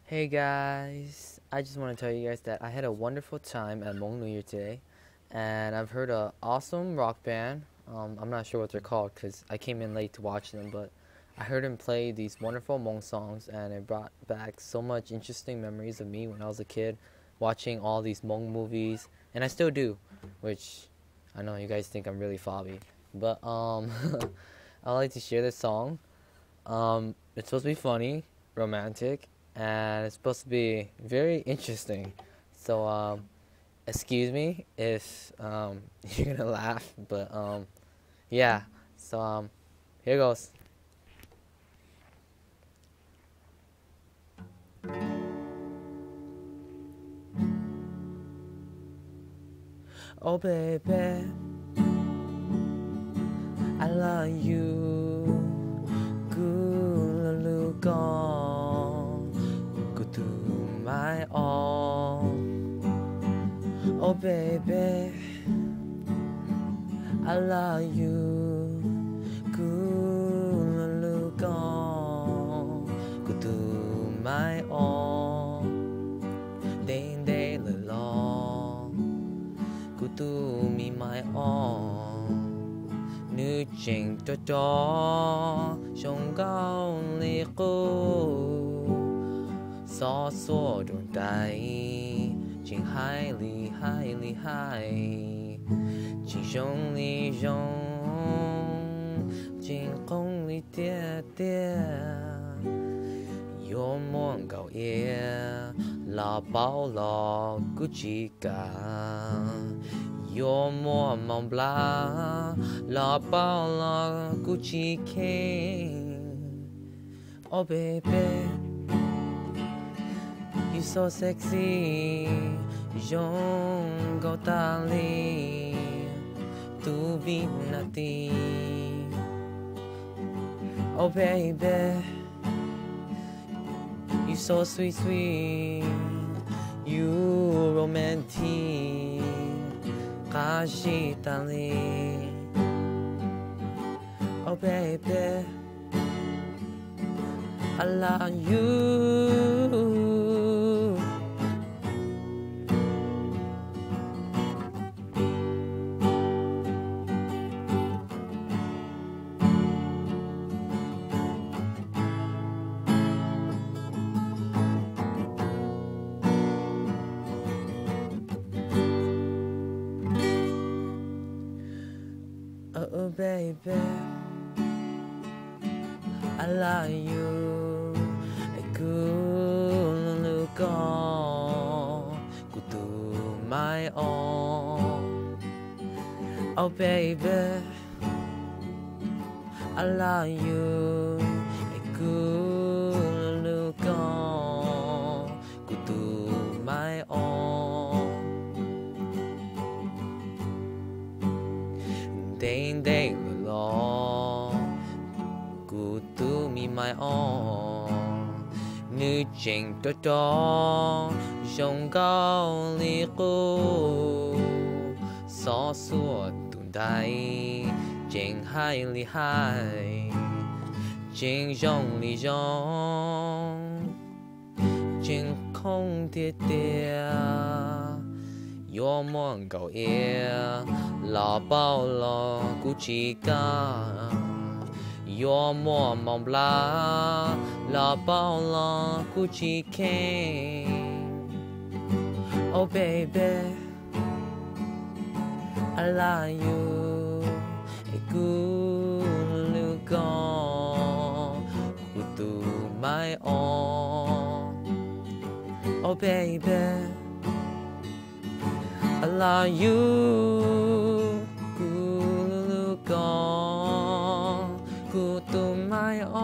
Hey guys, I just want to tell you guys that I had a wonderful time at Hmong New Year today, and I've heard a awesome rock band. I'm not sure what they're called because I came in late to watch them, but I heard him play these wonderful Hmong songs, and it brought back so much interesting memories of me when I was a kid, watching all these Hmong movies, and I still do, which I know you guys think I'm really fobby, but I like to share this song. It's supposed to be funny, romantic, and it's supposed to be very interesting. So, excuse me if you're gonna laugh, but yeah. So, here goes. Oh, baby, I love you. Gululugon, go to my all. Oh, baby, I love you. Gululugon, go to my all. Ding day long, go to me my all. Nữ trình cho trong cao lý cô gió xua đường tay trình hai lý hai trình rong lý rong trình không lý tia tia yo muôn gạo ye là bao lo cứ chỉ cả yo mua mong bla la bao la Gucci King. Oh baby, you so sexy. Yong go tali tu vinati. Oh baby, you so sweet sweet. You romantic. Kashitali. Oh baby, I love you. Oh baby, I love you. Good look on, go to my own. Oh baby, I love you. Good look on, go to my own. Ding ding long, good to me my own. Nữ trình cho trong cao lý cô gió xua đường tay trình hai lý hai trình rong lý rong trình không tia tia yo muôn gạo ye là bao lo Gucci cả yo mua mong bla là bao lo Gucci King. Oh baby, I love you. Good look on, go to my own. Oh baby, I love you. Good gone, good to my own.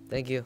Thank you.